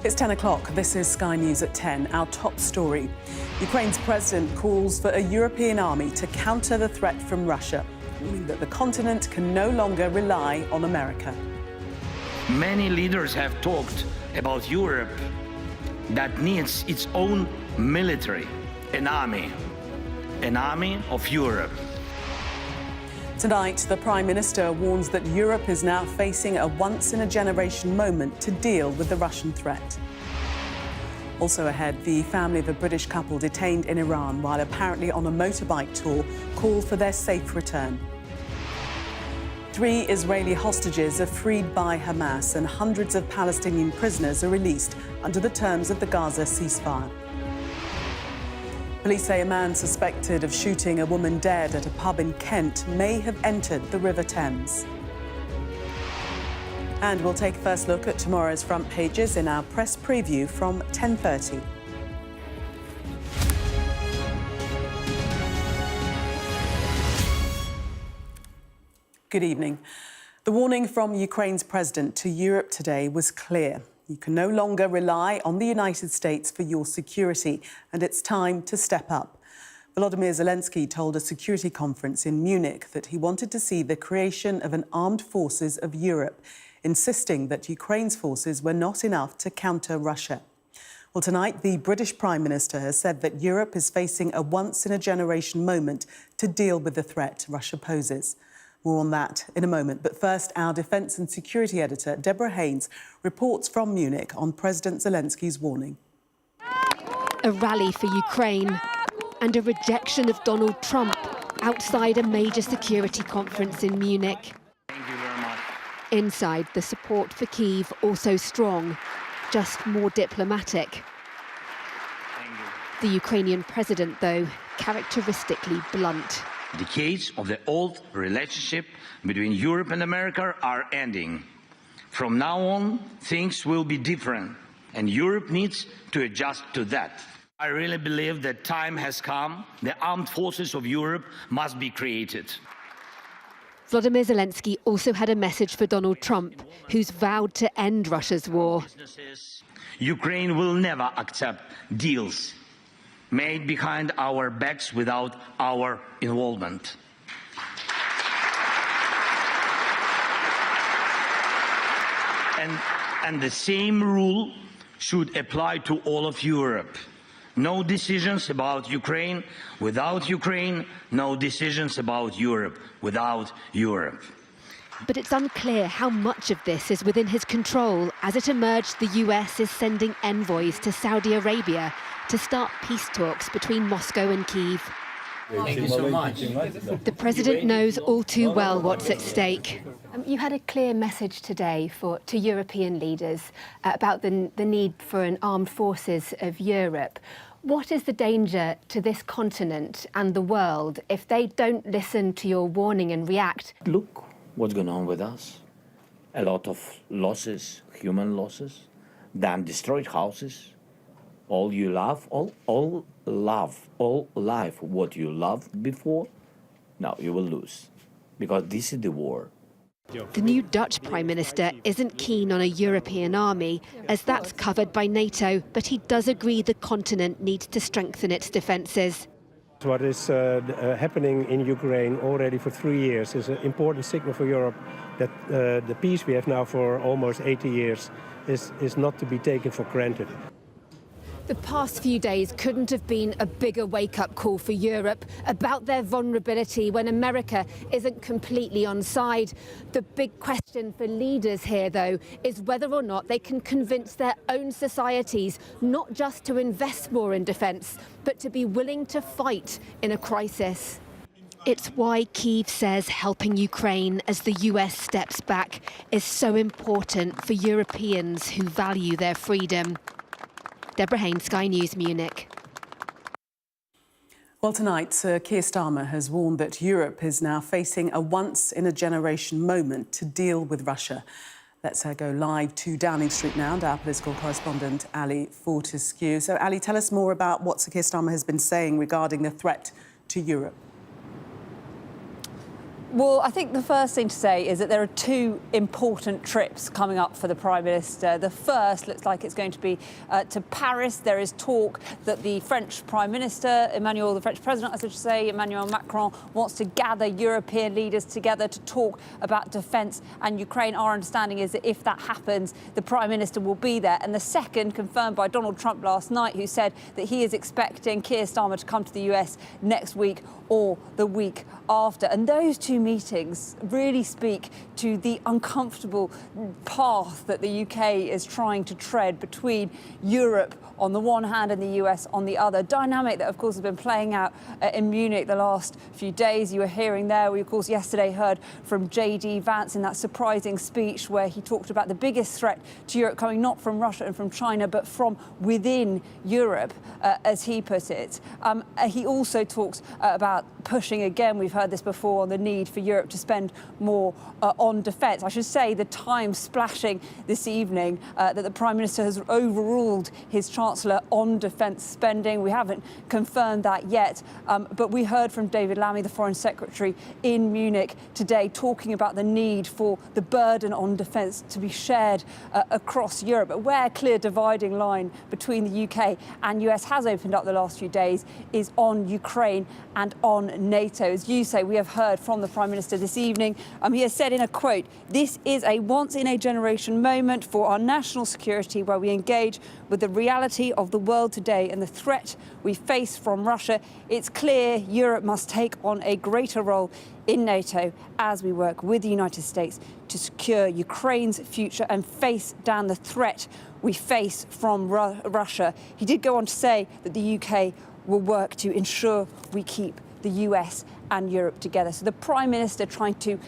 It's 10 o'clock. This is Sky News at 10. Our top story. Ukraine's president calls for a European army to counter the threat from Russia, meaning that the continent can no longer rely on America. Many leaders have talked about Europe that needs its own military, an army of Europe. Tonight, the Prime Minister warns that Europe is now facing a once-in-a-generation moment to deal with the Russian threat. Also ahead, the family of a British couple detained in Iran while apparently on a motorbike tour call for their safe return. 3 Israeli hostages are freed by Hamas and hundreds of Palestinian prisoners are released under the terms of the Gaza ceasefire. Police say a man suspected of shooting a woman dead at a pub in Kent may have entered the River Thames. And we'll take a first look at tomorrow's front pages in our press preview from 10:30. Good evening. The warning from Ukraine's president to Europe today was clear. You can no longer rely on the United States for your security, and it's time to step up. Volodymyr Zelensky told a security conference in Munich that he wanted to see the creation of an armed forces of Europe, insisting that Ukraine's forces were not enough to counter Russia. Well, tonight, the British Prime Minister has said that Europe is facing a once-in-a-generation moment to deal with the threat Russia poses. More on that in a moment. But first, our defence and security editor, Deborah Haynes, reports from Munich on President Zelensky's warning. A rally for Ukraine and a rejection of Donald Trump outside a major security conference in Munich. Thank you very much. Inside, the support for Kyiv also strong, just more diplomatic. Thank you. The Ukrainian president, though, characteristically blunt. Decades of the old relationship between Europe and America are ending. From now on, things will be different, and Europe needs to adjust to that. I really believe that time has come. The armed forces of Europe must be created. Volodymyr Zelensky also had a message for Donald Trump, who's vowed to end Russia's war. Ukraine will never accept deals made behind our backs without our involvement. And the same rule should apply to all of Europe. No decisions about Ukraine without Ukraine, no decisions about Europe without Europe. But it's unclear how much of this is within his control. As it emerged, the US is sending envoys to Saudi Arabia to start peace talks between Moscow and Kyiv. Thank you so much. The president knows all too well what's at stake. You had a clear message today to European leaders about the need for an armed forces of Europe. What is the danger to this continent and the world if they don't listen to your warning and react? Look what's going on with us. A lot of losses, human losses, damn destroyed houses. All you love, all life, what you loved before, now you will lose, because this is the war. The new Dutch Prime Minister isn't keen on a European army, as that's covered by NATO, but he does agree the continent needs to strengthen its defences. What is happening in Ukraine already for 3 years is an important signal for Europe that the peace we have now for almost 80 years is not to be taken for granted. The past few days couldn't have been a bigger wake-up call for Europe about their vulnerability when America isn't completely on side. The big question for leaders here, though, is whether or not they can convince their own societies not just to invest more in defence, but to be willing to fight in a crisis. It's why Kyiv says helping Ukraine as the US steps back is so important for Europeans who value their freedom. Deborah Haynes, Sky News, Munich. Well, tonight, Sir Keir Starmer has warned that Europe is now facing a once-in-a-generation moment to deal with Russia. Let's go live to Downing Street now and our political correspondent, Ali Fortescue. So, Ali, tell us more about what Sir Keir Starmer has been saying regarding the threat to Europe. Well, I think the first thing to say is that there are two important trips coming up for the Prime Minister. The first looks like it's going to be to Paris. There is talk that the French Prime Minister, the French President, I should say, Emmanuel Macron, wants to gather European leaders together to talk about defence and Ukraine. Our understanding is that if that happens, the Prime Minister will be there. And the second, confirmed by Donald Trump last night, who said that he is expecting Keir Starmer to come to the US next week or the week after. And those two meetings really speak to the uncomfortable path that the UK is trying to tread between Europe on the one hand and the US on the other. Dynamic that, of course, has been playing out in Munich the last few days. You were hearing there, we, of course, yesterday heard from J.D. Vance in that surprising speech where he talked about the biggest threat to Europe coming not from Russia and from China, but from within Europe, as he put it. He also talks about pushing, again, we've heard this before, on the need for Europe to spend more on defence. I should say the Times splashing this evening that the Prime Minister has overruled his Chancellor on defence spending. We haven't confirmed that yet, but we heard from David Lammy, the Foreign Secretary, in Munich today, talking about the need for the burden on defence to be shared across Europe. But where a clear dividing line between the UK and US has opened up the last few days is on Ukraine and on NATO. As you say, we have heard from the Prime Minister this evening. He has said in a quote, "This is a once-in-a-generation moment for our national security where we engage with the reality of the world today and the threat we face from Russia. It's clear Europe must take on a greater role in NATO as we work with the United States to secure Ukraine's future and face down the threat we face from Russia." He did go on to say that the UK will work to ensure we keep the US and Europe together. So the Prime Minister trying to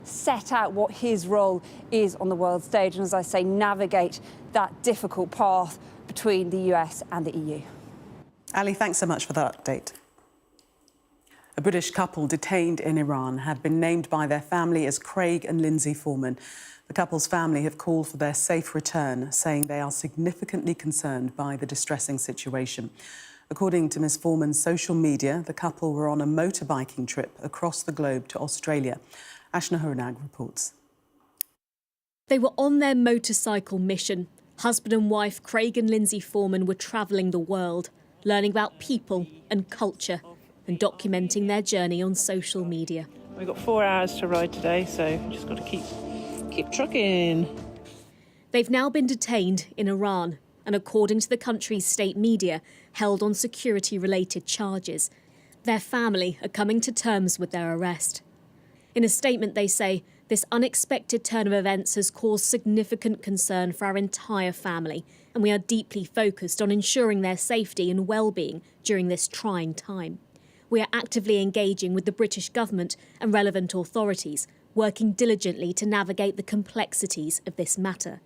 set out what his role is on the world stage, and as I say, navigate that difficult path between the US and the EU. Ali, thanks so much for that update. A British couple detained in Iran have been named by their family as Craig and Lindsay Foreman. The couple's family have called for their safe return, saying they are significantly concerned by the distressing situation. According to Ms Foreman's social media, the couple were on a motorbiking trip across the globe to Australia. Ashna Horanag reports. They were on their motorcycle mission. Husband and wife Craig and Lindsay Foreman were travelling the world, learning about people and culture and documenting their journey on social media. We've got 4 hours to ride today, so just got to keep trucking. They've now been detained in Iran and, according to the country's state media, held on security-related charges. Their family are coming to terms with their arrest. In a statement, they say, "This unexpected turn of events has caused significant concern for our entire family, and we are deeply focused on ensuring their safety and well-being during this trying time. We are actively engaging with the British government and relevant authorities, working diligently to navigate the complexities of this matter.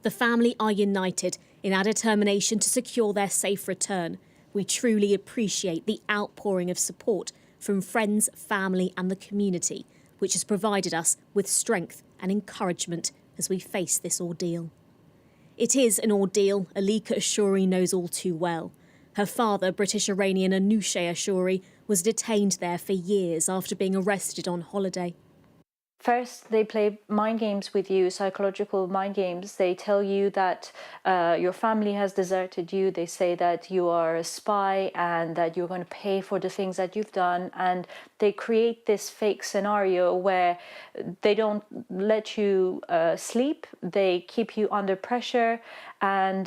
The family are united in our determination to secure their safe return. We truly appreciate the outpouring of support from friends, family and the community, which has provided us with strength and encouragement as we face this ordeal." It is an ordeal Alika Ashuri knows all too well. Her father, British-Iranian Anousheh Ashuri, was detained there for years after being arrested on holiday. First, they play mind games with you, psychological mind games. They tell you that your family has deserted you. They say that you are a spy and that you're going to pay for the things that you've done. And they create this fake scenario where they don't let you sleep. They keep you under pressure and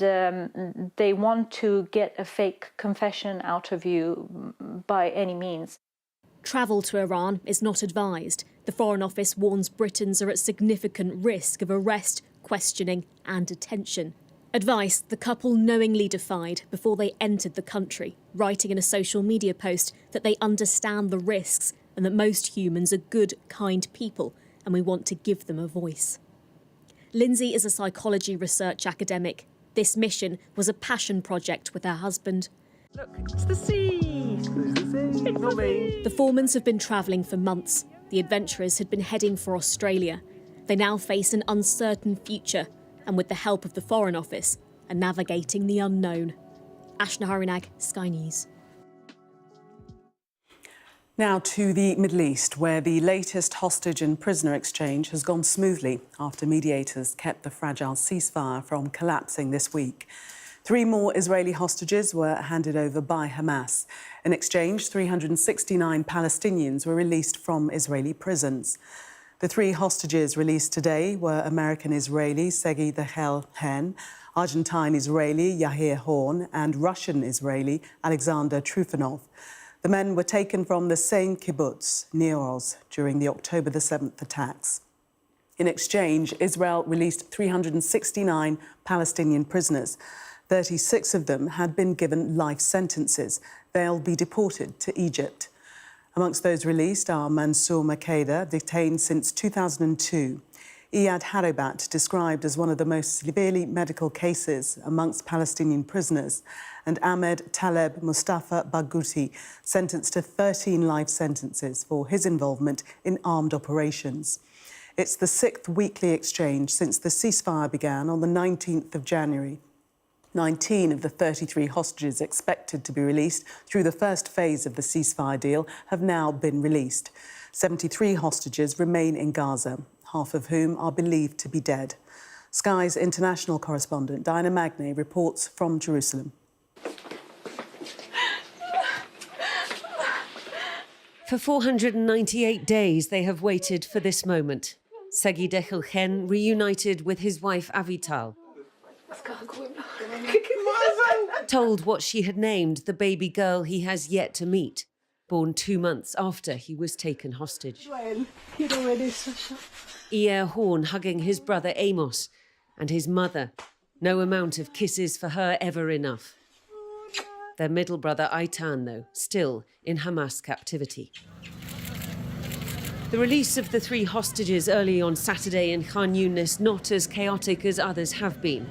they want to get a fake confession out of you by any means. Travel to Iran is not advised. The Foreign Office warns Britons are at significant risk of arrest, questioning and detention. Advice the couple knowingly defied before they entered the country, writing in a social media post that they understand the risks and that most humans are good, kind people and we want to give them a voice. Lindsay is a psychology research academic. This mission was a passion project with her husband. Look, it's the sea! It's the sea! The Foremans have been travelling for months. The adventurers had been heading for Australia. They now face an uncertain future and, with the help of the Foreign Office, are navigating the unknown. Ashna Horanag, Sky News. Now to the Middle East, where the latest hostage and prisoner exchange has gone smoothly after mediators kept the fragile ceasefire from collapsing this week. 3 more Israeli hostages were handed over by Hamas. In exchange, 369 Palestinians were released from Israeli prisons. The 3 hostages released today were American-Israeli Segi Dechel-Hen, Argentine-Israeli Yahir Horn and Russian-Israeli Alexander Trufanov. The men were taken from the same kibbutz, near Oz, during the October the 7th attacks. In exchange, Israel released 369 Palestinian prisoners. 36 of them had been given life sentences. They'll be deported to Egypt. Amongst those released are Mansour Makeda, detained since 2002. Iyad Harobat, described as one of the most severely medical cases amongst Palestinian prisoners, and Ahmed Taleb Mustafa Barghouti, sentenced to 13 life sentences for his involvement in armed operations. It's the 6th weekly exchange since the ceasefire began on the 19th of January. 19 of the 33 hostages expected to be released through the first phase of the ceasefire deal have now been released. 73 hostages remain in Gaza, half of whom are believed to be dead. Sky's international correspondent Diana Magnay reports from Jerusalem. For 498 days, they have waited for this moment. Segi Dechel-Hen reunited with his wife Avital. Told what she had named the baby girl he has yet to meet, born 2 months after he was taken hostage. Yahir Horn hugging his brother Amos and his mother. No amount of kisses for her ever enough. Their middle brother Aitan, though, still in Hamas captivity. The release of the 3 hostages early on Saturday in Khan Yunis not as chaotic as others have been.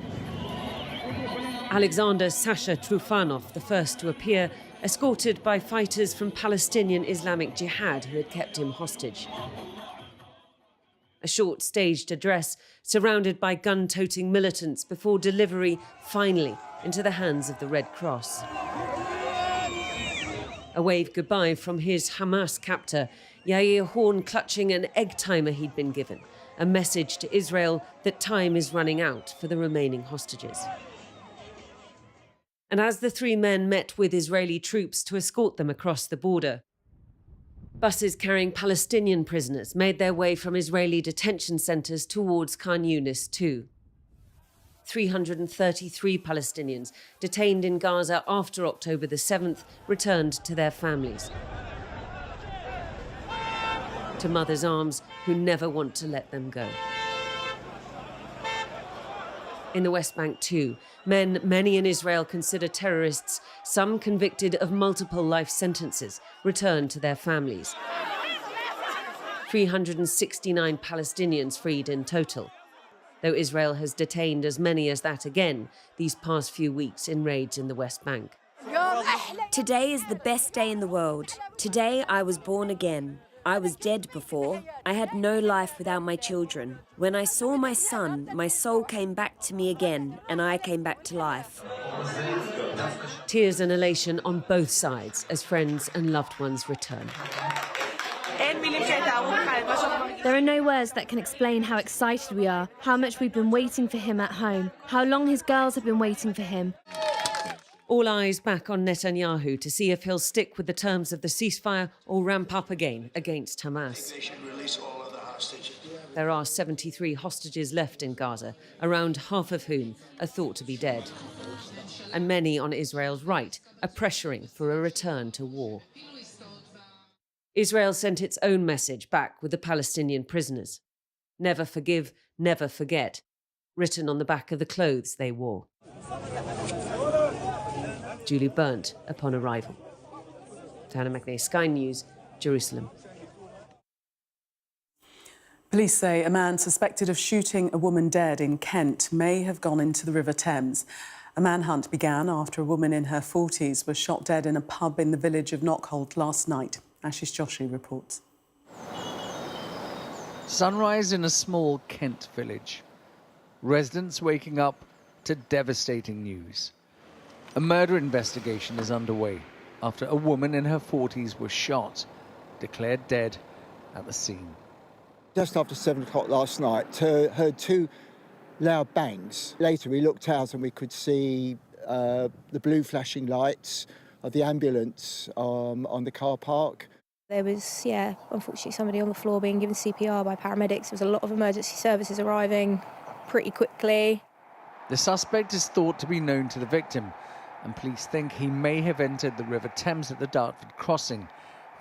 Alexander Sasha Trufanov, the first to appear, escorted by fighters from Palestinian Islamic Jihad who had kept him hostage. A short staged address surrounded by gun-toting militants before delivery, finally, into the hands of the Red Cross. A wave goodbye from his Hamas captor, Yahir Horn clutching an egg timer he'd been given, a message to Israel that time is running out for the remaining hostages. And as the 3 men met with Israeli troops to escort them across the border, buses carrying Palestinian prisoners made their way from Israeli detention centres towards Khan Yunis too. 333 Palestinians detained in Gaza after October the 7th returned to their families. To mothers' arms who never want to let them go. In the West Bank too, men many in Israel consider terrorists, some convicted of multiple life sentences, returned to their families. 369 Palestinians freed in total, though Israel has detained as many as that again these past few weeks in raids in the West Bank. Today is the best day in the world. Today I was born again. I was dead before. I had no life without my children. When I saw my son, my soul came back to me again, and I came back to life. Tears and elation on both sides as friends and loved ones return. There are no words that can explain how excited we are, how much we've been waiting for him at home, how long his girls have been waiting for him. All eyes back on Netanyahu to see if he'll stick with the terms of the ceasefire or ramp up again against Hamas. There are 73 hostages left in Gaza, around half of whom are thought to be dead. And many on Israel's right are pressuring for a return to war. Israel sent its own message back with the Palestinian prisoners. Never forgive, never forget, written on the back of the clothes they wore. Duly burnt upon arrival. Diana Magnay, Sky News, Jerusalem. Police say a man suspected of shooting a woman dead in Kent may have gone into the River Thames. A manhunt began after a woman in her 40s was shot dead in a pub in the village of Knockholt last night. Ashish Joshi reports. Sunrise in a small Kent village. Residents waking up to devastating news. A murder investigation is underway after a woman in her 40s was shot declared dead at the scene. Just after 7 o'clock last night, heard two loud bangs. Later we looked out and we could see the blue flashing lights of the ambulance on the car park. There was, unfortunately somebody on the floor being given CPR by paramedics. There was a lot of emergency services arriving pretty quickly. The suspect is thought to be known to the victim, and police think he may have entered the River Thames at the Dartford crossing,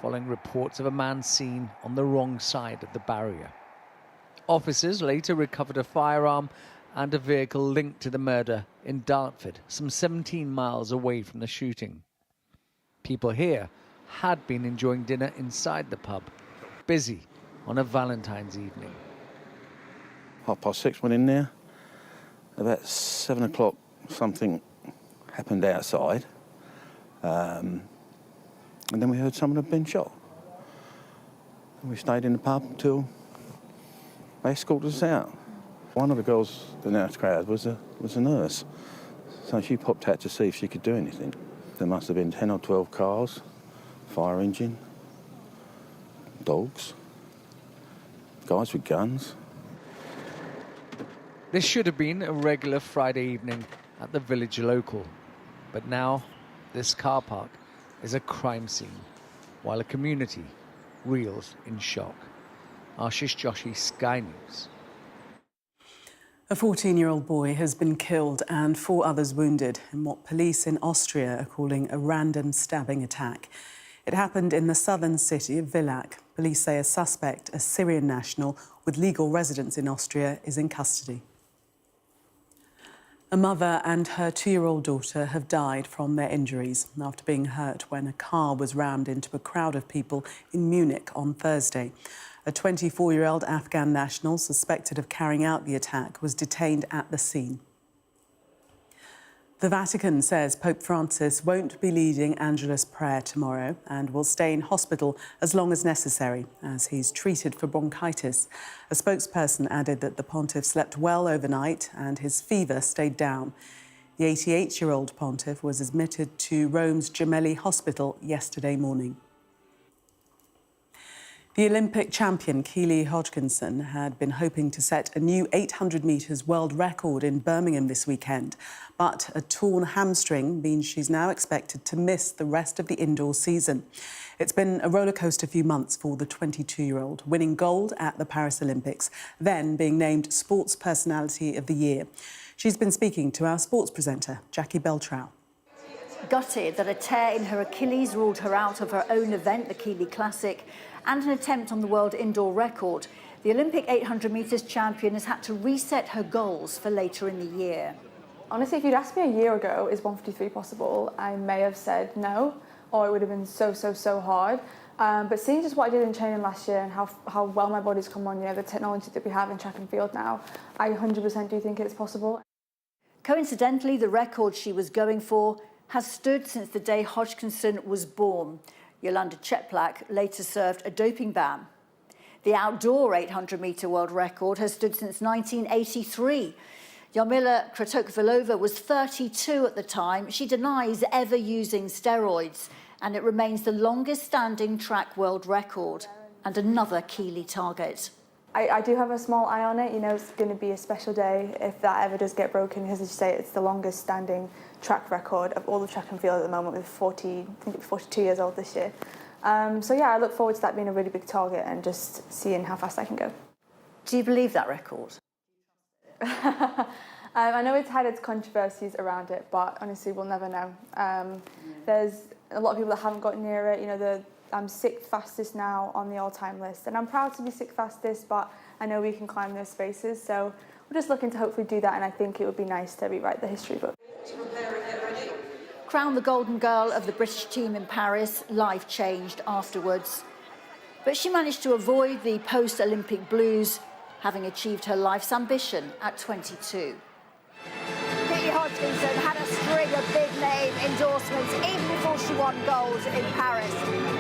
following reports of a man seen on the wrong side of the barrier. Officers later recovered a firearm and a vehicle linked to the murder in Dartford, some 17 miles away from the shooting. People here had been enjoying dinner inside the pub, busy on a Valentine's evening. 6:30 went in there. About 7 o'clock, something happened outside. And then we heard someone had been shot. And we stayed in the pub until they escorted us out. One of the girls in our crowd was a nurse. So she popped out to see if she could do anything. There must have been 10 or 12 cars, fire engine, dogs, guys with guns. This should have been a regular Friday evening at the village local. But now, this car park is a crime scene, while a community reels in shock. Ashish Joshi, Sky News. A 14-year-old boy has been killed and 4 others wounded in what police in Austria are calling a random stabbing attack. It happened in the southern city of Villach. Police say a suspect, a Syrian national with legal residence in Austria, is in custody. A mother and her 2-year-old daughter have died from their injuries after being hurt when a car was rammed into a crowd of people in Munich on Thursday. A 24-year-old Afghan national suspected of carrying out the attack was detained at the scene. The Vatican says Pope Francis won't be leading Angelus prayer tomorrow and will stay in hospital as long as necessary as he's treated for bronchitis. A spokesperson added that the pontiff slept well overnight and his fever stayed down. The 88-year-old pontiff was admitted to Rome's Gemelli Hospital yesterday morning. The Olympic champion Keely Hodgkinson had been hoping to set a new 800 metres world record in Birmingham this weekend, but a torn hamstring means she's now expected to miss the rest of the indoor season. It's been a rollercoaster few months for the 22-year-old, winning gold at the Paris Olympics, then being named Sports Personality of the Year. She's been speaking to our sports presenter, Jackie Beltrow. Gutted that a tear in her Achilles ruled her out of her own event, the Keely Classic, and an attempt on the world indoor record, the Olympic 800 metres champion has had to reset her goals for later in the year. Honestly, if you'd asked me a year ago, is 153 possible, I may have said no, or it would have been so hard. But seeing just what I did in training last year and how well my body's come on, the technology that we have in track and field now, I 100% do think it's possible. Coincidentally, the record she was going for has stood since the day Hodgkinson was born. Yolanda Cheplak later served a doping ban. The outdoor 800-metre world record has stood since 1983. Jarmila Kratochvilova was 32 at the time. She denies ever using steroids, and it remains the longest-standing track world record and another Keely target. I do have a small eye on it. It's going to be a special day if that ever does get broken, because as you say, it's the longest standing track record of all the track and field at the moment, with 42 years old this year. So yeah, I look forward to that being a really big target and just seeing how fast I can go. Do you believe that record? I know it's had its controversies around it, but honestly, we'll never know. There's a lot of people that haven't got near it. I'm sixth fastest now on the all-time list, and I'm proud to be sixth fastest, but I know we can climb those spaces, so we're just looking to hopefully do that, and I think it would be nice to rewrite the history book. Crowned the golden girl of the British team in Paris, life changed afterwards. But she managed to avoid the post-Olympic blues, having achieved her life's ambition at 22. Keely Hodgkinson had a string of big-name endorsements even before she won gold in Paris.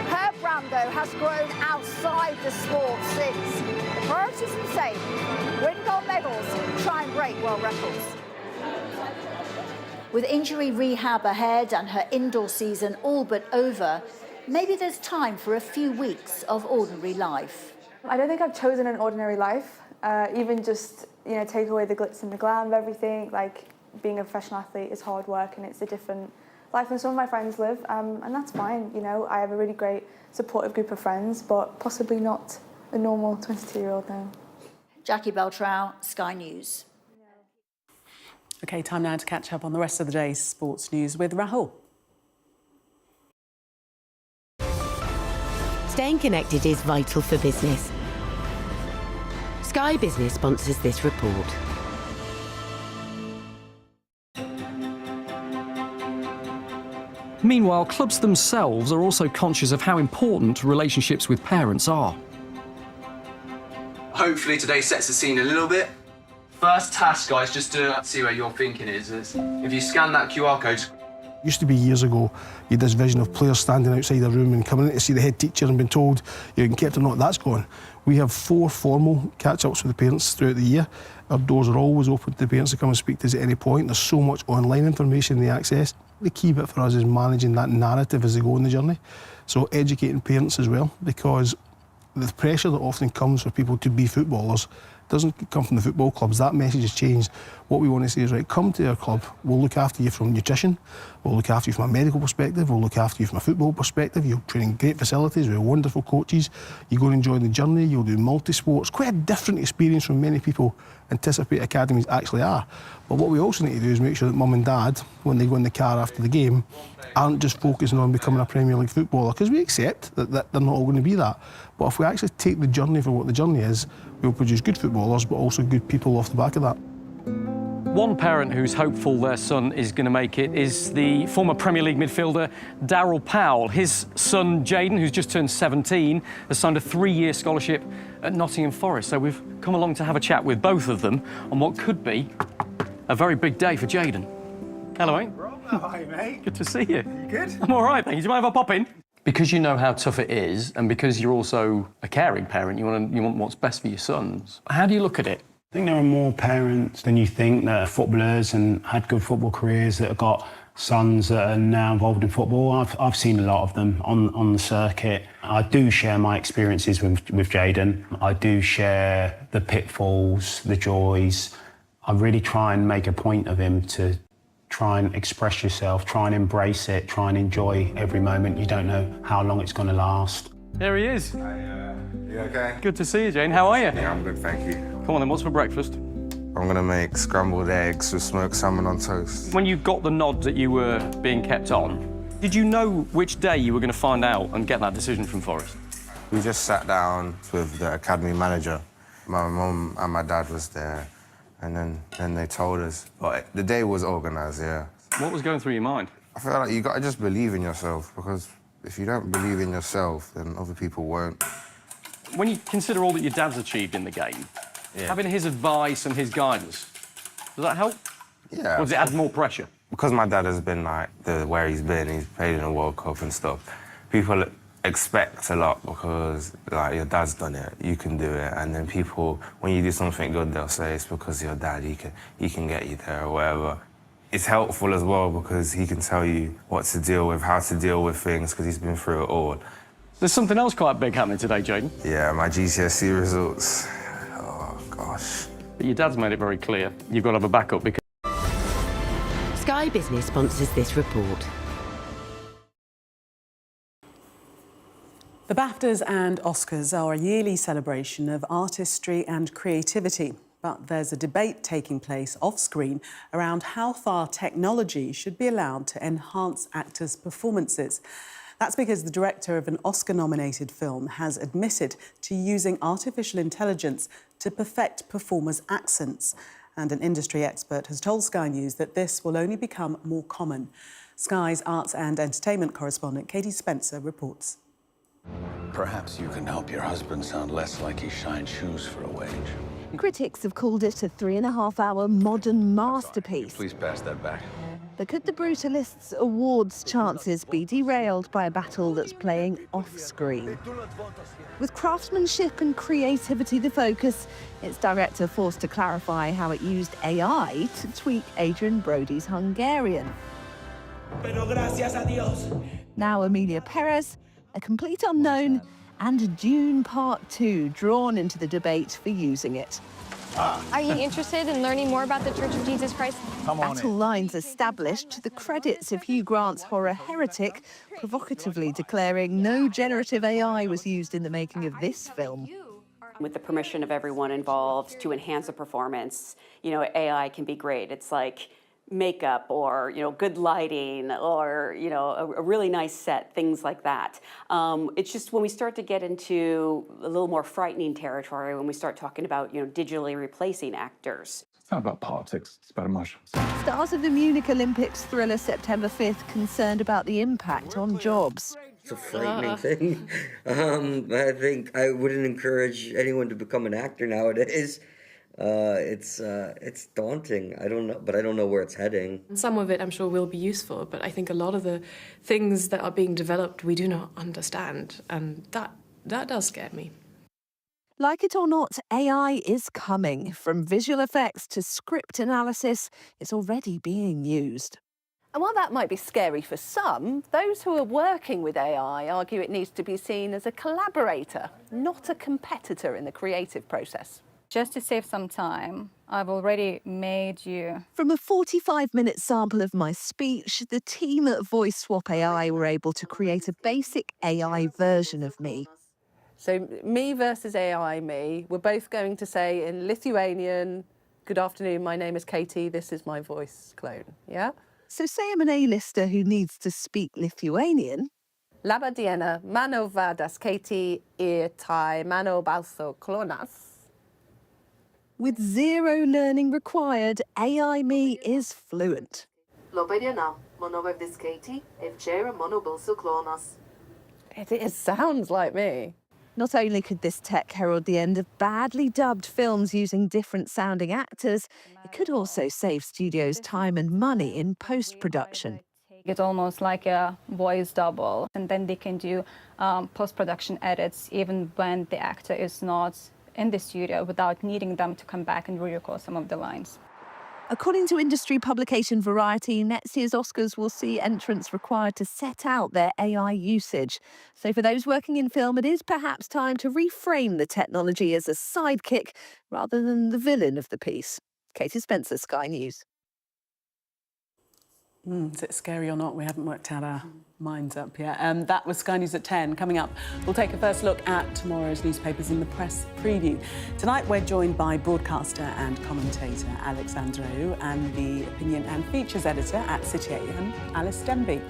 Her brand, though, has grown outside the sport since. The priority's the same: win gold medals, try and break world records. With injury rehab ahead and her indoor season all but over, maybe there's time for a few weeks of ordinary life. I don't think I've chosen an ordinary life. Even just, take away the glitz and the glam of everything. Like, being a professional athlete is hard work and it's a different life than some of my friends live, and that's fine. I have a really great supportive group of friends, but possibly not a normal 22-year-old now. Jackie Beltrao, Sky News. OK, time now to catch up on the rest of the day's sports news with Rahul. Staying connected is vital for business. Sky Business sponsors this report. Meanwhile, clubs themselves are also conscious of how important relationships with parents are. Hopefully today sets the scene a little bit. First task, guys, just to see where your thinking is if you scan that QR code. Used to be years ago, you had this vision of players standing outside a room and coming in to see the head teacher and being told you can keep or not. That's gone. We have 4 formal catch-ups with the parents throughout the year. Our doors are always open to the parents to come and speak to us at any point. There's so much online information they access. The key bit for us is managing that narrative as they go on the journey. So educating parents as well, because the pressure that often comes for people to be footballers doesn't come from the football clubs. That message has changed. What we want to say is, right, come to our club, we'll look after you from nutrition, we'll look after you from a medical perspective, we'll look after you from a football perspective, you'll train in great facilities, we have wonderful coaches, you go and enjoy the journey, you'll do multi-sports, quite a different experience from many people anticipate academies actually are. But what we also need to do is make sure that mum and dad, when they go in the car after the game, aren't just focusing on becoming a Premier League footballer, because we accept that they're not all going to be that. But if we actually take the journey for what the journey is, we'll produce good footballers, but also good people off the back of that. One parent who's hopeful their son is going to make it is the former Premier League midfielder Daryl Powell. His son Jaden, who's just turned 17, has signed a 3-year scholarship at Nottingham Forest. So we've come along to have a chat with both of them on what could be a very big day for Jaden. Hello, mate. Hi, mate. Good to see you. You good? I'm all right, thank you. Do you mind if I pop in? Because you know how tough it is, and because you're also a caring parent, you want what's best for your sons. How do you look at it? I think there are more parents than you think that are footballers and had good football careers that have got sons that are now involved in football. I've seen a lot of them on the circuit. I do share my experiences with Jaden. I do share the pitfalls, the joys. I really try and make a point of him to try and express yourself, try and embrace it, try and enjoy every moment. You don't know how long it's going to last. There he is. You okay? Good to see you, Jane. How are you? Yeah, I'm good, thank you. Come on then, what's for breakfast? I'm gonna make scrambled eggs with smoked salmon on toast. When you got the nod that you were being kept on, did you know which day you were going to find out and get that decision from Forest? We just sat down with the academy manager. My mum and my dad was there, and then they told us. But the day was organised, yeah. What was going through your mind? I feel like you got to just believe in yourself, because if you don't believe in yourself, then other people won't. When you consider all that your dad's achieved in the game, having his advice and his guidance, does that help? Yeah. Or does it add more pressure? Because my dad has been like where he's been, he's played in a World Cup and stuff. People expect a lot because like your dad's done it, you can do it, and then people, when you do something good, they'll say it's because your dad, he can get you there or whatever. It's helpful as well because he can tell you what to deal with, how to deal with things, because he's been through it all. There's something else quite big happening today, Jaden. Yeah, my GCSE results. Oh, gosh. But your dad's made it very clear. You've got to have a backup because... Sky Business sponsors this report. The BAFTAs and Oscars are a yearly celebration of artistry and creativity. But there's a debate taking place off-screen around how far technology should be allowed to enhance actors' performances. That's because the director of an Oscar-nominated film has admitted to using artificial intelligence to perfect performers' accents. And an industry expert has told Sky News that this will only become more common. Sky's arts and entertainment correspondent Katie Spencer reports. Perhaps you can help your husband sound less like he shines shoes for a wage. Critics have called it a 3.5-hour modern masterpiece. Please pass that back. But could the Brutalist's awards chances be derailed by a battle that's playing off-screen? With craftsmanship and creativity the focus, its director forced to clarify how it used AI to tweak Adrian Brody's Hungarian. Now Emilia Perez a complete unknown, and Dune Part 2 drawn into the debate for using it. Are you interested in learning more about the Church of Jesus Christ? Battle lines established to the credits of Hugh Grant's horror Heretic, provocatively declaring no generative AI was used in the making of this film. With the permission of everyone involved to enhance a performance, AI can be great. It's like makeup or, good lighting or, a really nice set, things like that. It's just when we start to get into a little more frightening territory, when we start talking about, digitally replacing actors. It's not about politics, it's about emotions. Stars of the Munich Olympics thriller September 5th concerned about the impact on jobs. It's a frightening thing. I think I wouldn't encourage anyone to become an actor nowadays. It's daunting. I don't know where it's heading. Some of it I'm sure will be useful, but I think a lot of the things that are being developed we do not understand, and that does scare me. Like it or not, AI is coming. From visual effects to script analysis, it's already being used. And while that might be scary for some, those who are working with AI argue it needs to be seen as a collaborator, not a competitor in the creative process. Just to save some time, I've already made you. From a 45-minute sample of my speech, the team at Voice Swap AI were able to create a basic AI version of me. So me versus AI me, we're both going to say in Lithuanian, "Good afternoon, my name is Katie, this is my voice clone," yeah? So say I'm an A-lister who needs to speak Lithuanian. Laba diena, mano vadas Katie ir tai mano balso klonas. With zero learning required, AI me is fluent. It sounds like me. Not only could this tech herald the end of badly dubbed films using different sounding actors, it could also save studios time and money in post-production. It's almost like a voice double, and then they can do post-production edits even when the actor is not in the studio without needing them to come back and re-record some of the lines. According to industry publication Variety, next year's Oscars will see entrants required to set out their AI usage. So for those working in film, it is perhaps time to reframe the technology as a sidekick rather than the villain of the piece. Katie Spencer, Sky News. Is it scary or not? We haven't worked out our minds up yet. That was Sky News at 10. Coming up, we'll take a first look at tomorrow's newspapers in the press preview. Tonight, we're joined by broadcaster and commentator Alex Andreou and the opinion and features editor at City AM, Alice Denby.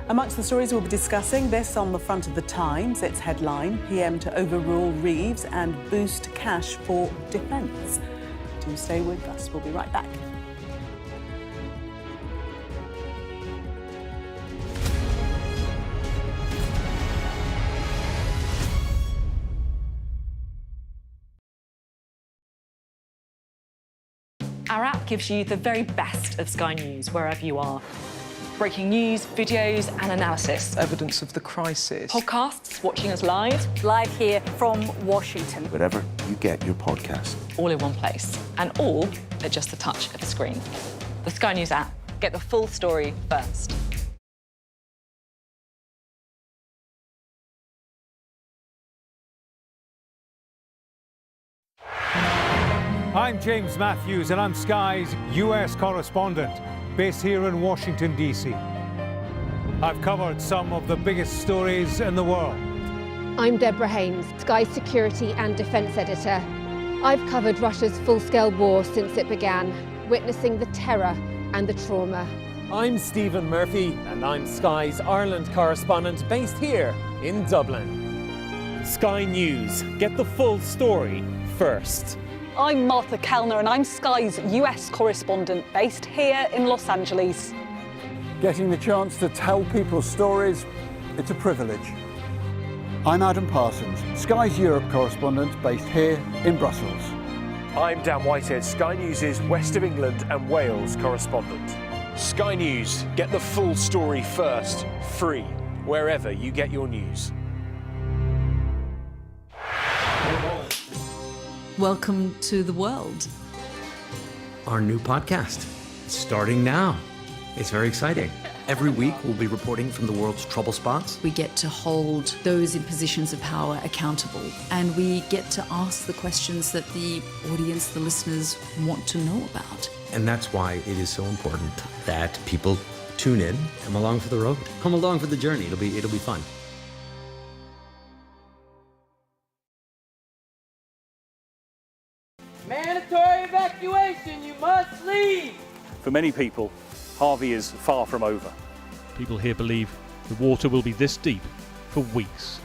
Amongst the stories we'll be discussing, this on the front of the Times, its headline, PM to overrule Reeves and boost cash for defence. Do stay with us. We'll be right back. Our app gives you the very best of Sky News wherever you are. Breaking news, videos and analysis. Evidence of the crisis. Podcasts, watching us live. Live here from Washington. Wherever you get your podcast. All in one place. And all at just the touch of a screen. The Sky News app. Get the full story first. I'm James Matthews and I'm Sky's US correspondent, based here in Washington, D.C. I've covered some of the biggest stories in the world. I'm Deborah Hames, Sky security and defence editor. I've covered Russia's full-scale war since it began, witnessing the terror and the trauma. I'm Stephen Murphy and I'm Sky's Ireland correspondent based here in Dublin. Sky News, get the full story first. I'm Martha Kellner and I'm Sky's US correspondent based here in Los Angeles. Getting the chance to tell people's stories, it's a privilege. I'm Adam Parsons, Sky's Europe correspondent based here in Brussels. I'm Dan Whitehead, Sky News' West of England and Wales correspondent. Sky News, get the full story first, free, wherever you get your news. Welcome to the world. Our new podcast, starting now. It's very exciting. Every week, we'll be reporting from the world's trouble spots. We get to hold those in positions of power accountable, and we get to ask the questions that the audience, the listeners, want to know about. And that's why it is so important that people tune in, come along for the road, come along for the journey. It'll be fun. Mandatory evacuation, you must leave! For many people, Harvey is far from over. People here believe the water will be this deep for weeks.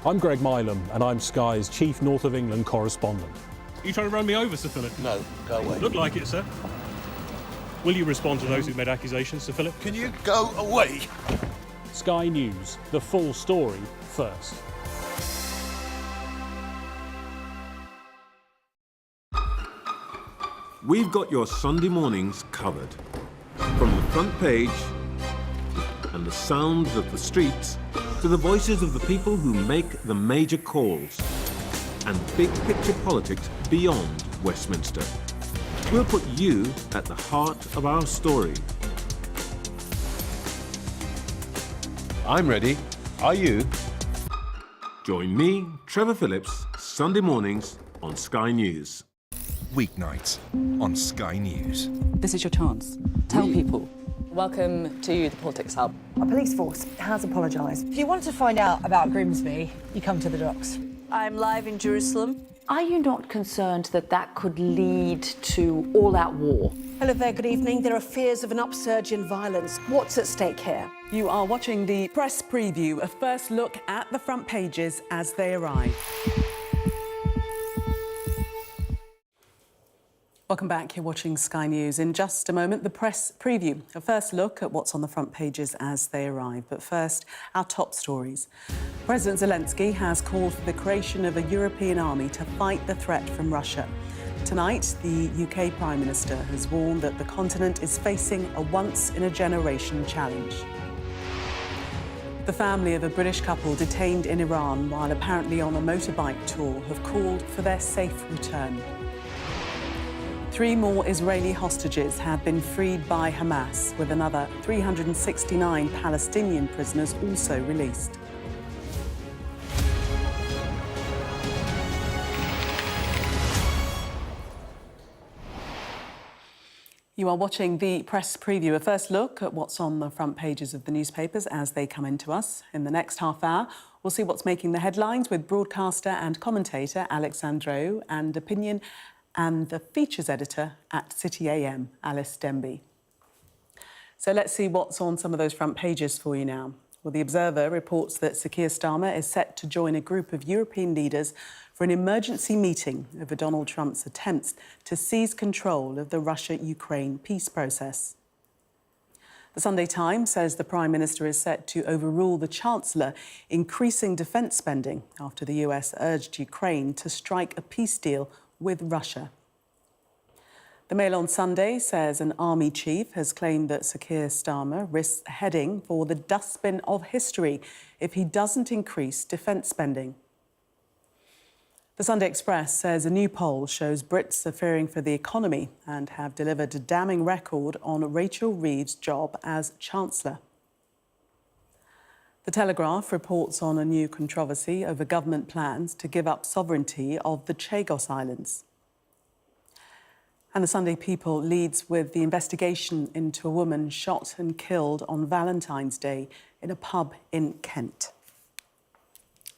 I'm Greg Milam, and I'm Sky's chief North of England correspondent. Are you trying to run me over, Sir Philip? No, go away. Look like it, sir. Will you respond to those who made accusations, Sir Philip? Can you go away? Sky News, the full story first. We've got your Sunday mornings covered. From the front page and the sounds of the streets to the voices of the people who make the major calls and big picture politics beyond Westminster. We'll put you at the heart of our story. I'm ready. Are you? Join me, Trevor Phillips, Sunday mornings on Sky News. Weeknights on Sky News. This is your chance. Tell people. Welcome to the Politics Hub. Our police force has apologised. If you wanted to find out about Grimsby, you come to the docks. I'm live in Jerusalem. Are you not concerned that that could lead to all-out war? Hello there, good evening. There are fears of an upsurge in violence. What's at stake here? You are watching the press preview, a first look at the front pages as they arrive. Welcome back. You're watching Sky News. In just a moment, the press preview, a first look at what's on the front pages as they arrive. But first, our top stories. President Zelensky has called for the creation of a European army to fight the threat from Russia. Tonight, the UK Prime Minister has warned that the continent is facing a once-in-a-generation challenge. The family of a British couple detained in Iran while apparently on a motorbike tour have called for their safe return. 3 more Israeli hostages have been freed by Hamas, with another 369 Palestinian prisoners also released. You are watching the press preview, a first look at what's on the front pages of the newspapers as they come into us. In the next half hour, we'll see what's making the headlines with broadcaster and commentator Alex Andreou and opinion and the features editor at City AM, Alice Denby. So let's see what's on some of those front pages for you now. Well, The Observer reports that Sir Keir Starmer is set to join a group of European leaders for an emergency meeting over Donald Trump's attempts to seize control of the Russia-Ukraine peace process. The Sunday Times says the Prime Minister is set to overrule the Chancellor, increasing defence spending after the US urged Ukraine to strike a peace deal with Russia. The Mail on Sunday says an army chief has claimed that Sir Keir Starmer risks heading for the dustbin of history if he doesn't increase defence spending. The Sunday Express says a new poll shows Brits are fearing for the economy and have delivered a damning record on Rachel Reeves' job as Chancellor. The Telegraph reports on a new controversy over government plans to give up sovereignty of the Chagos Islands. And the Sunday People leads with the investigation into a woman shot and killed on Valentine's Day in a pub in Kent.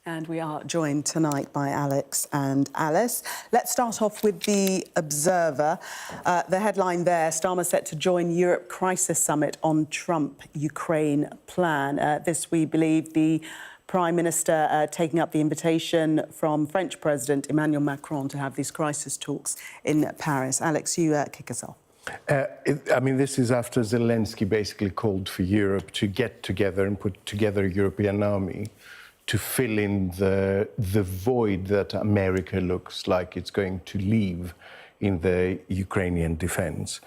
And we are joined tonight by Alex and Alice. Let's start off with The Observer. The headline there, Starmer set to join Europe Crisis Summit on Trump-Ukraine plan. This, we believe, the Prime Minister taking up the invitation from French President Emmanuel Macron to have these crisis talks in Paris. Alex, you kick us off. This is after Zelensky basically called for Europe to get together and put together a European army to fill in the void that America looks like it's going to leave in the Ukrainian defense.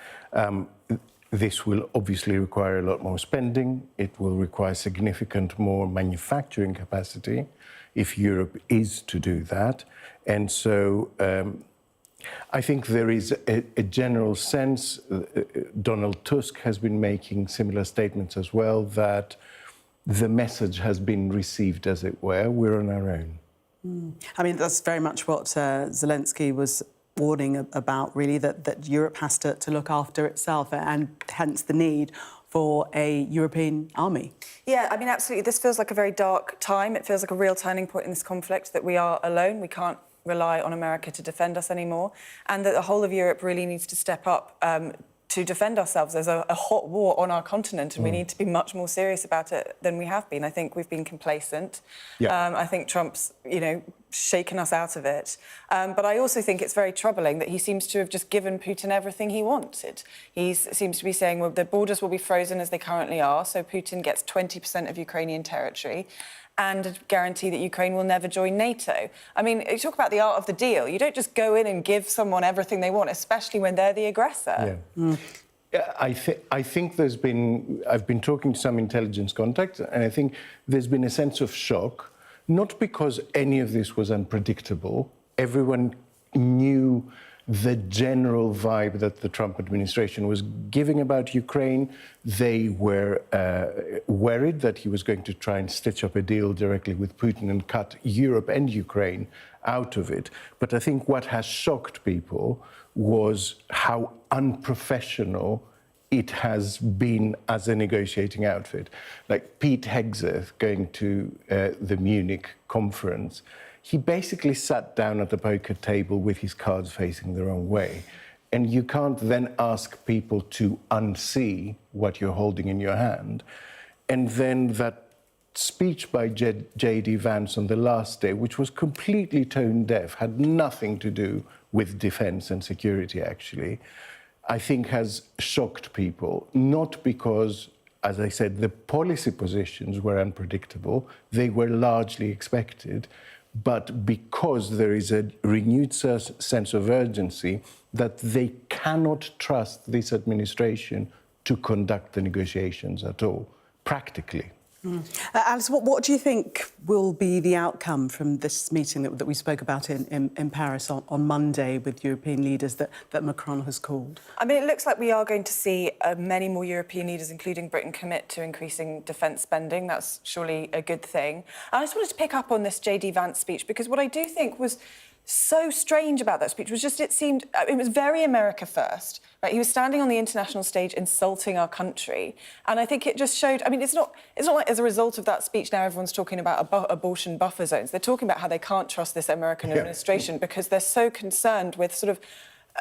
This will obviously require a lot more spending. It will require significant more manufacturing capacity if Europe is to do that. And so I think there is a general sense, Donald Tusk has been making similar statements as well, that the message has been received, as it were. We're on our own. I mean, that's very much what Zelensky was warning about, really, that Europe has to look after itself, and hence the need for a European army. Yeah, I mean, absolutely. This feels like a very dark time. It feels like a real turning point in this conflict, that we are alone. We can't rely on America to defend us anymore, and that the whole of Europe really needs to step up to defend ourselves. There's a hot war on our continent, and we need to be much more serious about it than we have been. I think we've been complacent. Yeah. I think Trump's, shaken us out of it. But I also think it's very troubling that he seems to have just given Putin everything he wanted. He seems to be saying, well, the borders will be frozen as they currently are, so Putin gets 20% of Ukrainian territory, and a guarantee that Ukraine will never join NATO. I mean, you talk about the art of the deal. You don't just go in and give someone everything they want, especially when they're the aggressor. Yeah. I think there's been... I've been talking to some intelligence contacts, and I think there's been a sense of shock, not because any of this was unpredictable. Everyone knew the general vibe that the Trump administration was giving about Ukraine. They were worried that he was going to try and stitch up a deal directly with Putin and cut Europe and Ukraine out of it. But I think what has shocked people was how unprofessional it has been as a negotiating outfit. Like Pete Hegseth going to the Munich conference, he basically sat down at the poker table with his cards facing the wrong way. And you can't then ask people to unsee what you're holding in your hand. And then that speech by J.D. Vance on the last day, which was completely tone deaf, had nothing to do with defense and security, actually, I think has shocked people, not because, as I said, the policy positions were unpredictable, they were largely expected, but because there is a renewed sense of urgency that they cannot trust this administration to conduct the negotiations at all, practically. Alice, what do you think will be the outcome from this meeting that we spoke about in Paris on Monday with European leaders that Macron has called? I mean, it looks like we are going to see many more European leaders, including Britain, commit to increasing defence spending. That's surely a good thing. And I just wanted to pick up on this J.D. Vance speech, because what I do think was so strange about that speech was just it was very America first, right? He was standing on the international stage insulting our country, and I think it just showed. I mean, it's not like as a result of that speech now everyone's talking about abortion buffer zones. They're talking about how they can't trust this American administration because they're so concerned with sort of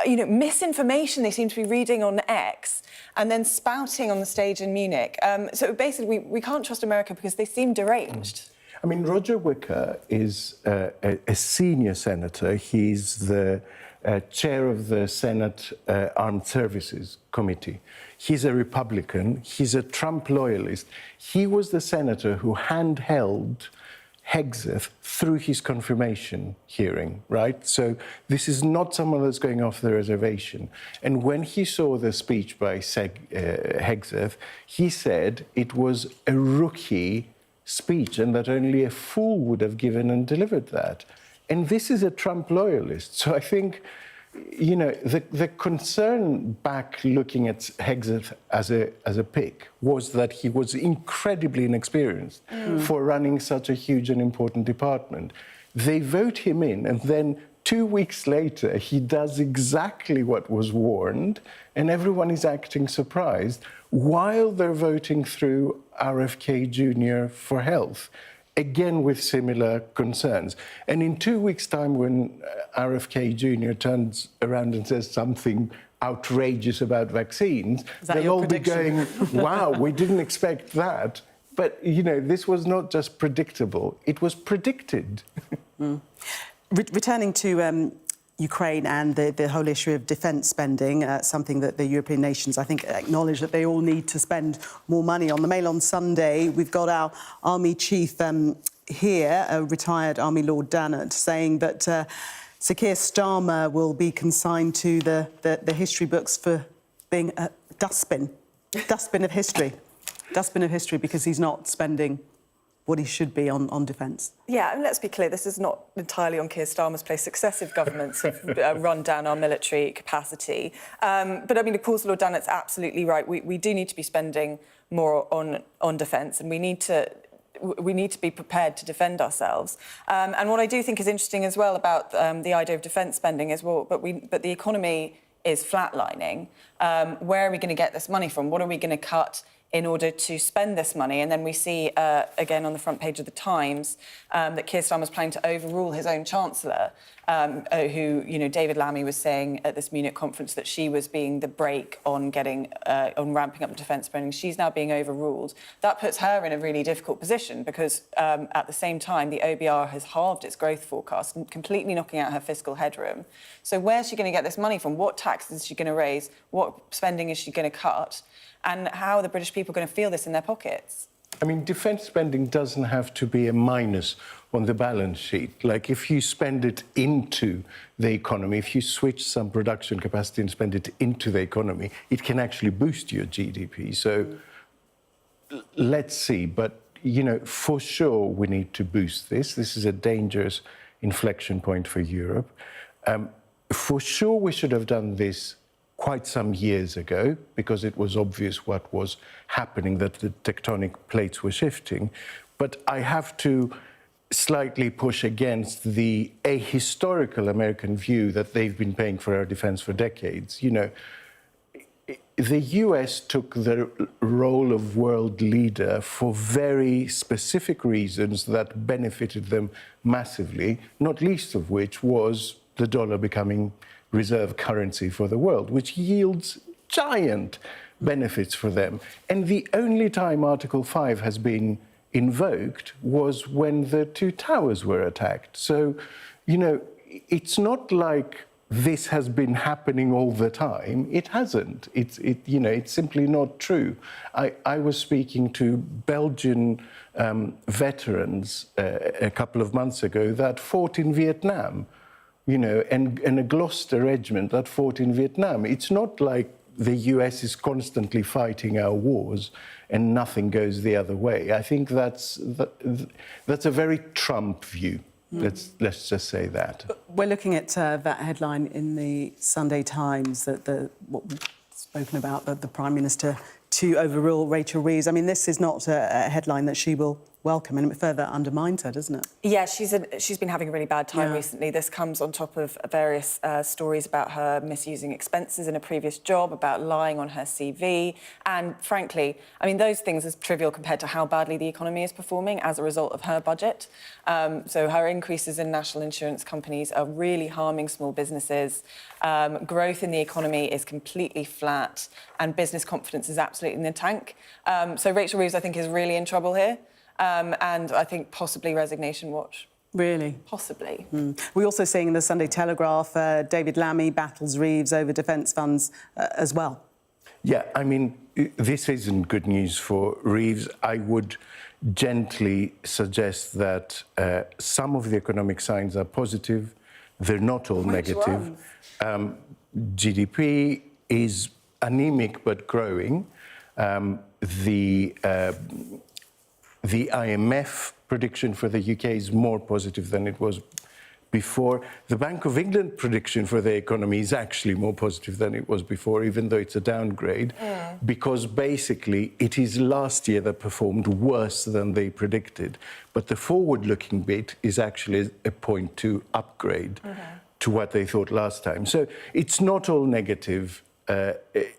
misinformation they seem to be reading on X and then spouting on the stage in Munich. So basically we can't trust America because they seem deranged. I mean, Roger Wicker is a senior senator. He's the chair of the Senate Armed Services Committee. He's a Republican. He's a Trump loyalist. He was the senator who handheld Hegseth through his confirmation hearing, right? So this is not someone that's going off the reservation. And when he saw the speech by Hegseth, he said it was a rookie speech and that only a fool would have given and delivered that. And this is a Trump loyalist. So I think, the concern back looking at Hegseth as a pick was that he was incredibly inexperienced for running such a huge and important department. They vote him in, and then 2 weeks later, he does exactly what was warned, and everyone is acting surprised while they're voting through RFK Jr. for health, again with similar concerns. And in 2 weeks' time, when RFK Jr. turns around and says something outrageous about vaccines, they'll all be going, wow, we didn't expect that. But, this was not just predictable, it was predicted. Returning to Ukraine and the whole issue of defence spending, something that the European nations, I think, acknowledge that they all need to spend more money on. The Mail on Sunday, we've got our Army Chief here, retired Army Lord Dannett, saying that Sir Keir Starmer will be consigned to the history books for being a dustbin of history, because he's not spending what he should be on defence? Yeah, and let's be clear, this is not entirely on Keir Starmer's place. Successive governments have run down our military capacity. But I mean, Paul's Lord Dannett's absolutely right. We do need to be spending more on defence, and we need to be prepared to defend ourselves. And what I do think is interesting as well about the idea of defence spending is, well, but the economy is flatlining. Where are we going to get this money from? What are we going to cut in order to spend this money? And then we see, again, on the front page of The Times, that Keir Starmer's planning to overrule his own Chancellor, who, you know, David Lammy was saying at this Munich conference that she was being the brake on on ramping up the defence spending. She's now being overruled. That puts her in a really difficult position because at the same time, the OBR has halved its growth forecast, completely knocking out her fiscal headroom. So where's she going to get this money from? What taxes is she going to raise? What spending is she going to cut? And how are the British people going to feel this in their pockets? I mean, defence spending doesn't have to be a minus on the balance sheet. Like, if you spend it into the economy, if you switch some production capacity and spend it into the economy, it can actually boost your GDP. So let's see. But, you know, for sure we need to boost this. This is a dangerous inflection point for Europe. For sure we should have done this quite some years ago, because it was obvious what was happening, that the tectonic plates were shifting. But I have to slightly push against a historical American view that they've been paying for our defense for decades. You know, the US took the role of world leader for very specific reasons that benefited them massively, not least of which was the dollar becoming reserve currency for the world, which yields giant benefits for them. And the only time Article 5 has been invoked was when the two towers were attacked. So, you know, it's not like this has been happening all the time. It hasn't. You know, it's simply not true. I was speaking to Belgian veterans a couple of months ago that fought in Vietnam, you know, and a Gloucester regiment that fought in Vietnam. It's not like the US is constantly fighting our wars and nothing goes the other way. I think that's a very Trump view. Let's just say that. We're looking at that headline in the Sunday Times, that what we've spoken about, the Prime Minister to overrule Rachel Reeves. I mean, this is not a headline that she will welcome, and it further undermines her, doesn't it? Yeah, she's been having a really bad time recently. This comes on top of various stories about her misusing expenses in a previous job, about lying on her CV, and frankly, I mean, those things are trivial compared to how badly the economy is performing as a result of her budget. So her increases in national insurance companies are really harming small businesses. Growth in the economy is completely flat, and business confidence is absolutely in the tank. So Rachel Reeves, I think, is really in trouble here. And I think possibly resignation watch. Really? Possibly. We're also seeing in the Sunday Telegraph, David Lammy battles Reeves over defence funds as well. Yeah, I mean, this isn't good news for Reeves. I would gently suggest that some of the economic signs are positive. They're not all negative. GDP is anemic but growing. The IMF prediction for the UK is more positive than it was before. The Bank of England prediction for the economy is actually more positive than it was before, even though it's a downgrade, because basically it is last year that performed worse than they predicted. But the forward-looking bit is actually a point to upgrade to what they thought last time. So it's not all negative.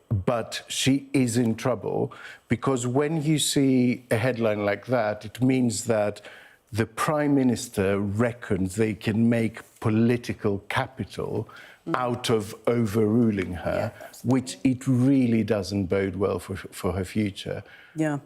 But she is in trouble, because when you see a headline like that, it means that the Prime Minister reckons they can make political capital out of overruling her, which it really doesn't bode well for her future. Yeah.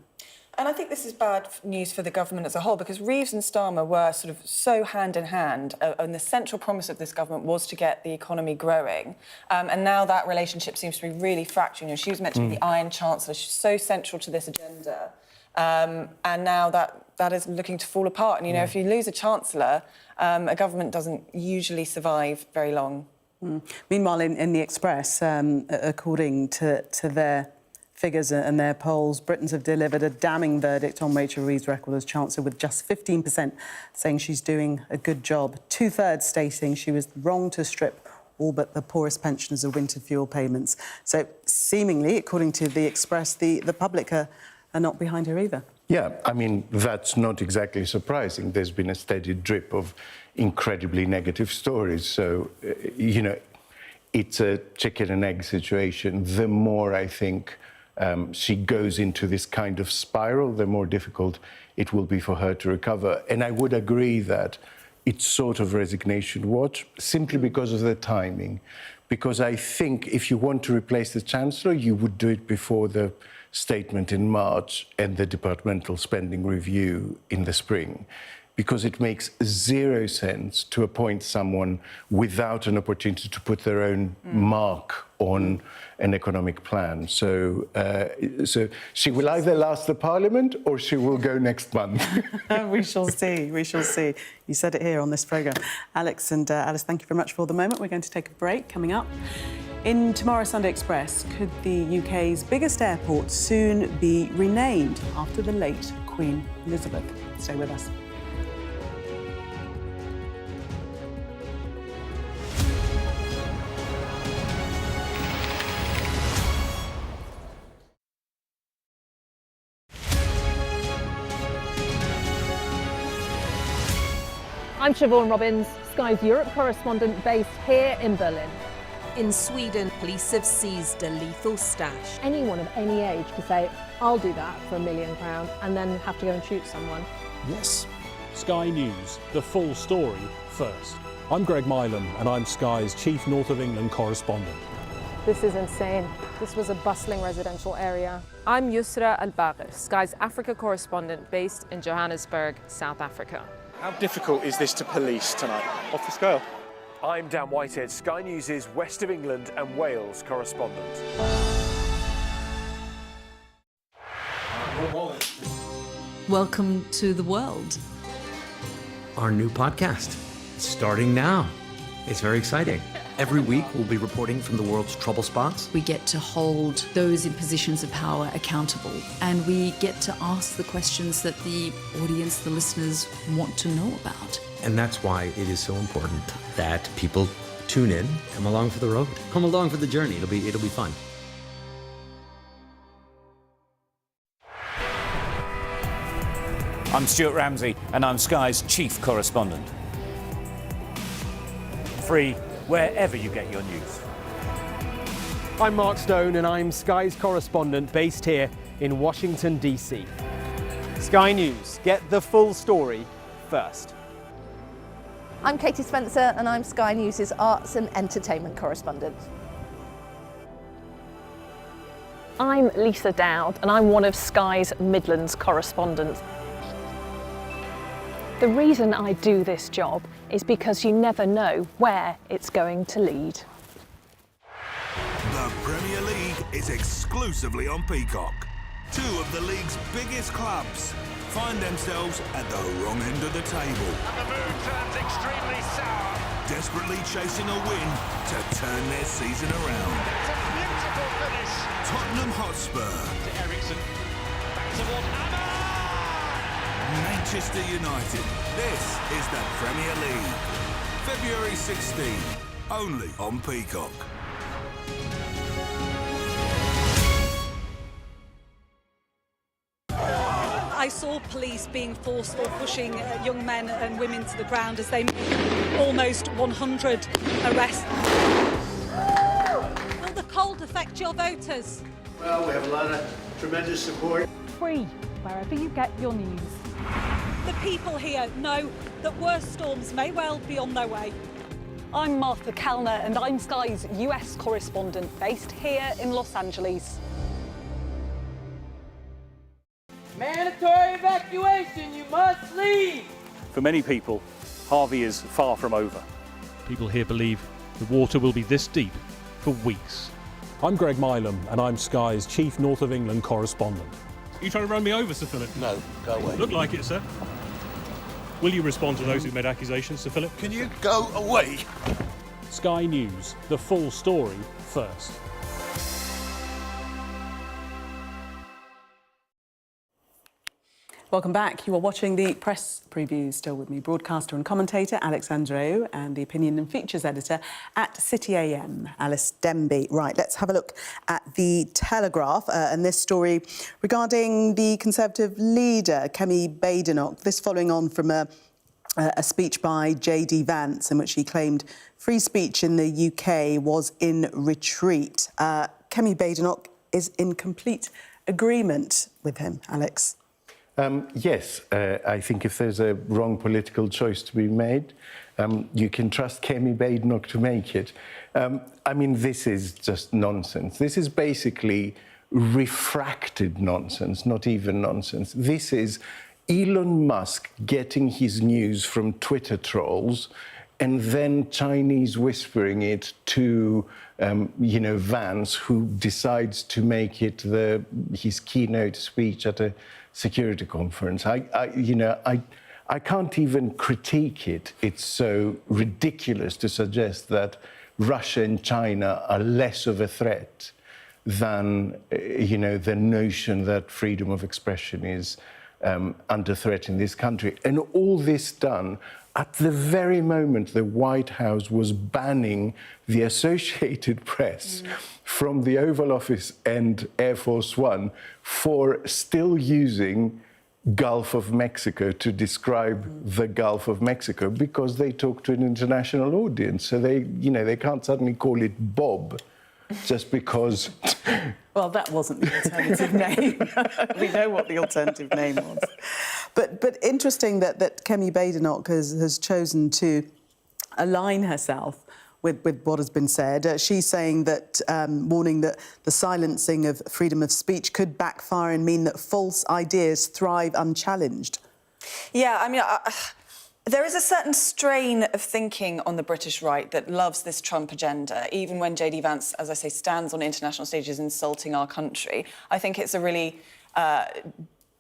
And I think this is bad news for the government as a whole, because Reeves and Starmer were sort of so hand in hand, and the central promise of this government was to get the economy growing. And now that relationship seems to be really fracturing. You know, she was meant to be the Iron Chancellor. She's so central to this agenda. And now that is looking to fall apart. And, you know, if you lose a Chancellor, a government doesn't usually survive very long. Meanwhile, in the Express, according to their figures and their polls, Britons have delivered a damning verdict on Rachel Reeves' record as Chancellor, with just 15% saying she's doing a good job, 2/3 stating she was wrong to strip all but the poorest pensioners of winter fuel payments. So, seemingly, according to The Express, the public are not behind her either. Yeah, I mean, that's not exactly surprising. There's been a steady drip of incredibly negative stories. So, you know, it's a chicken and egg situation. The more I think she goes into this kind of spiral, the more difficult it will be for her to recover. And I would agree that it's sort of resignation watch, simply because of the timing. Because I think if you want to replace the Chancellor, you would do it before the statement in March and the departmental spending review in the spring. Because it makes zero sense to appoint someone without an opportunity to put their own mark on an economic plan. So, so she will either last the Parliament or she will go next month. We shall see, we shall see. You said it here on this programme. Alex and Alice, thank you very much for the moment. We're going to take a break. Coming up, in tomorrow's Sunday Express, could the UK's biggest airport soon be renamed after the late Queen Elizabeth? Stay with us. I'm Siobhan Robbins, Sky's Europe correspondent based here in Berlin. In Sweden, police have seized a lethal stash. Anyone of any age could say, I'll do that for £1 million and then have to go and shoot someone. Yes. Sky News, the full story first. I'm Greg Milam and I'm Sky's Chief North of England correspondent. This is insane. This was a bustling residential area. I'm Yusra Al-Bagher, Sky's Africa correspondent based in Johannesburg, South Africa. How difficult is this to police tonight? Off the scale. I'm Dan Whitehead, Sky News' West of England and Wales correspondent. Welcome to the world. Our new podcast, starting now. It's very exciting. Every week, we'll be reporting from the world's trouble spots. We get to hold those in positions of power accountable, and we get to ask the questions that the audience, the listeners, want to know about. And that's why it is so important that people tune in, come along for the road, come along for the journey. It'll be fun. I'm Stuart Ramsey, and I'm Sky's Chief Correspondent. Free wherever you get your news. I'm Mark Stone and I'm Sky's correspondent based here in Washington, D.C. Sky News, get the full story first. I'm Katie Spencer and I'm Sky News' arts and entertainment correspondent. I'm Lisa Dowd and I'm one of Sky's Midlands correspondents. The reason I do this job is because you never know where it's going to lead. The Premier League is exclusively on Peacock. Two of the league's biggest clubs find themselves at the wrong end of the table. And the mood turns extremely sour. Desperately chasing a win to turn their season around. It's a beautiful finish. Tottenham Hotspur. To Eriksen. Back towards Amma. Manchester United. This is the Premier League. February 16, only on Peacock. I saw police being forceful, pushing young men and women to the ground as they made almost 100 arrests. Will the cold affect your voters? Well, we have a lot of tremendous support. Free wherever you get your news. The people here know that worse storms may well be on their way. I'm Martha Kellner and I'm Sky's US correspondent based here in Los Angeles. Mandatory evacuation, you must leave! For many people, Harvey is far from over. People here believe the water will be this deep for weeks. I'm Greg Milam and I'm Sky's Chief North of England correspondent. Are you trying to run me over, Sir Philip? No, go away. Look like it, sir. Will you respond to those who've made accusations, Sir Philip? Can you go away? Sky News, the full story first. Welcome back. You are watching the press preview. Still with me, broadcaster and commentator Alex Andreou and the opinion and features editor at City AM, Alice Denby. Right, let's have a look at the Telegraph and this story regarding the Conservative leader, Kemi Badenoch. This following on from a speech by J.D. Vance in which he claimed free speech in the UK was in retreat. Kemi Badenoch is in complete agreement with him, Alex. Yes, I think if there's a wrong political choice to be made, you can trust Kemi Badenoch to make it. I mean, this is just nonsense. This is basically refracted nonsense, not even nonsense. This is Elon Musk getting his news from Twitter trolls and then Chinese whispering it to, Vance, who decides to make it his keynote speech at a security conference. I can't even critique it. It's so ridiculous to suggest that Russia and China are less of a threat than, the notion that freedom of expression is under threat in this country. And all this done at the very moment the White House was banning the Associated Press from the Oval Office and Air Force One for still using Gulf of Mexico to describe the Gulf of Mexico because they talk to an international audience. So they can't suddenly call it Bob just because... Well, that wasn't the alternative name. We know what the alternative name was. But interesting that Kemi Badenoch has chosen to align herself with what has been said. She's saying that, warning that the silencing of freedom of speech could backfire and mean that false ideas thrive unchallenged. Yeah, I mean... There is a certain strain of thinking on the British right that loves this Trump agenda, even when J.D. Vance, as I say, stands on international stages insulting our country. I think it's a really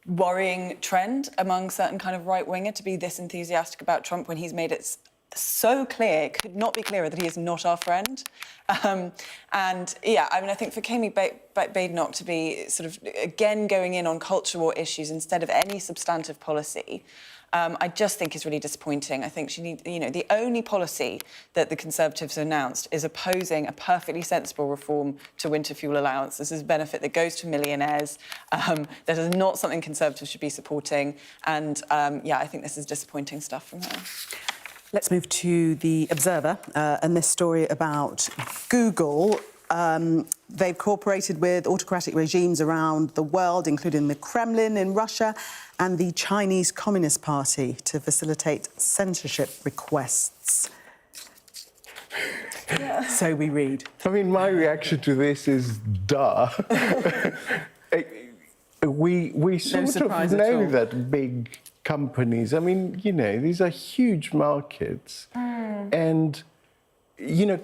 worrying trend among certain kind of right-winger to be this enthusiastic about Trump when he's made it so clear, it could not be clearer that he is not our friend. And, yeah, I mean, I think for Kemi Badenoch to be sort of, again, going in on culture war issues instead of any substantive policy, I just think is really disappointing. I think she needs, the only policy that the Conservatives announced is opposing a perfectly sensible reform to winter fuel allowance. This is a benefit that goes to millionaires. That is not something Conservatives should be supporting. And, I think this is disappointing stuff from her. Let's move to The Observer and this story about Google. They've cooperated with autocratic regimes around the world, including the Kremlin in Russia and the Chinese Communist Party, to facilitate censorship requests. Yeah. So we read. I mean, my reaction to this is, duh. we sort of know that big companies, I mean, these are huge markets. And,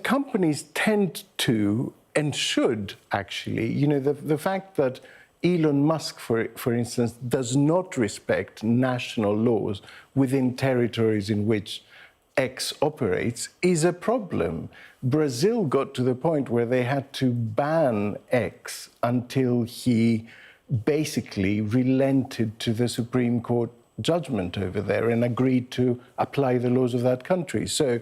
companies tend to and should actually, the fact that Elon Musk, for instance, does not respect national laws within territories in which X operates is a problem. Brazil got to the point where they had to ban X until he basically relented to the Supreme Court judgment over there and agreed to apply the laws of that country. So,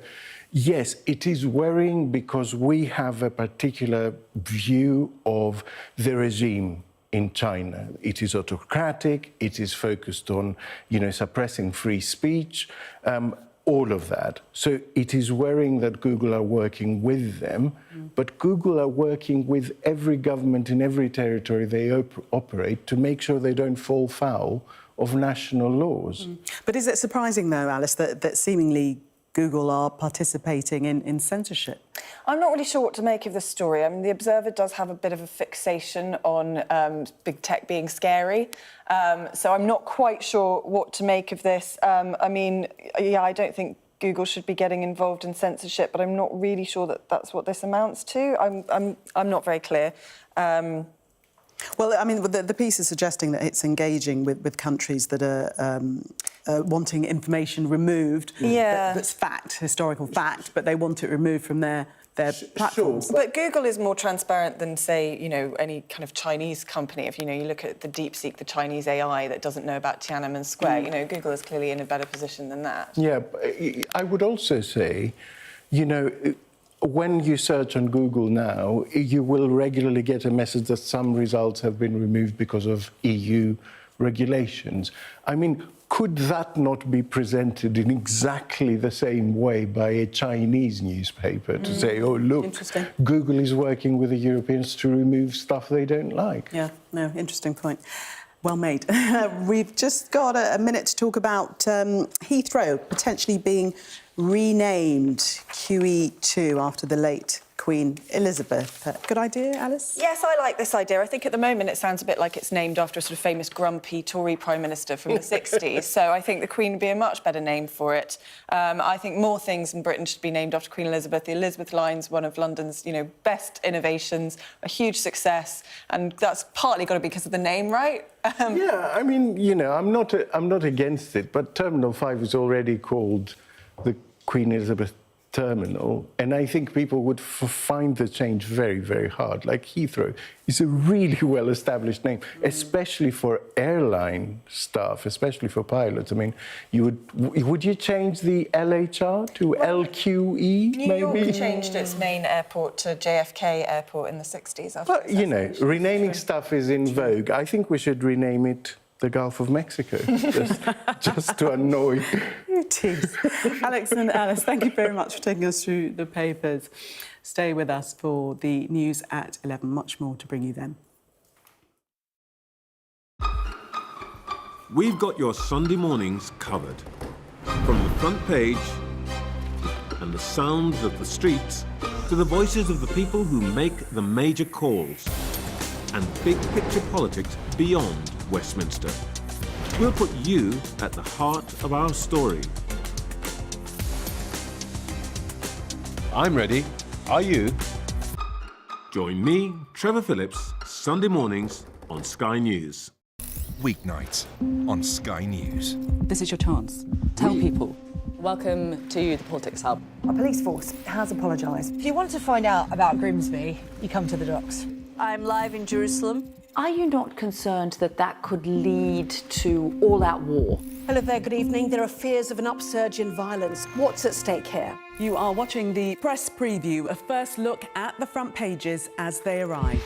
yes, it is worrying because we have a particular view of the regime in China. It is autocratic, it is focused on, suppressing free speech, all of that. So it is worrying that Google are working with them, but Google are working with every government in every territory they operate to make sure they don't fall foul of national laws. But is it surprising, though, Alice, that seemingly Google are participating in censorship? I'm not really sure what to make of this story. I mean, The Observer does have a bit of a fixation on big tech being scary. So I'm not quite sure what to make of this. I mean, yeah, I don't think Google should be getting involved in censorship, but I'm not really sure that that's what this amounts to. I'm not very clear. Well, I mean, the piece is suggesting that it's engaging with countries that are wanting information removed. Yeah. That's fact, historical fact, but they want it removed from their platforms. But Google is more transparent than, say, you know, any kind of Chinese company. If, you know, you look at the DeepSeek, the Chinese AI that doesn't know about Tiananmen Square, you know, Google is clearly in a better position than that. Yeah, I would also say, you know, when you search on Google now, you will regularly get a message that some results have been removed because of EU regulations. I mean, could that not be presented in exactly the same way by a Chinese newspaper to say, oh, look, Google is working with the Europeans to remove stuff they don't like? Yeah, no, interesting point. Well made. We've just got a minute to talk about Heathrow potentially being renamed QE2 after the late Queen Elizabeth. Good idea, Alice? Yes, I like this idea. I think at the moment it sounds a bit like it's named after a sort of famous grumpy Tory Prime Minister from the 60s. So I think the Queen would be a much better name for it. I think more things in Britain should be named after Queen Elizabeth. The Elizabeth line's one of London's, you know, best innovations, a huge success, and that's partly got to be because of the name, right? Yeah, I mean, you know, I'm not against it, but Terminal 5 is already called the Queen Elizabeth Terminal, and I think people would find the change very, very hard. Like Heathrow is a really well-established name, especially for airline staff, especially for pilots. I mean, would you change the LHR to LQE, maybe? New York changed its main airport to JFK Airport in the 60s. But, you know, renaming stuff is in vogue. I think we should rename it the Gulf of Mexico, just to annoy. You tease. Alex and Alice, thank you very much for taking us through the papers. Stay with us for the news at 11. Much more to bring you then. We've got your Sunday mornings covered. From the front page and the sounds of the streets to the voices of the people who make the major calls and big picture politics beyond Westminster. We'll put you at the heart of our story. I'm ready. Are you? Join me, Trevor Phillips, Sunday mornings on Sky News. Weeknights on Sky News. This is your chance. Tell people. Welcome to the Politics Hub. Our police force has apologised. If you want to find out about Grimsby, you come to the docks. I'm live in Jerusalem. Are you not concerned that that could lead to all-out war? Hello there, good evening. There are fears of an upsurge in violence. What's at stake here? You are watching the press preview, a first look at the front pages as they arrive.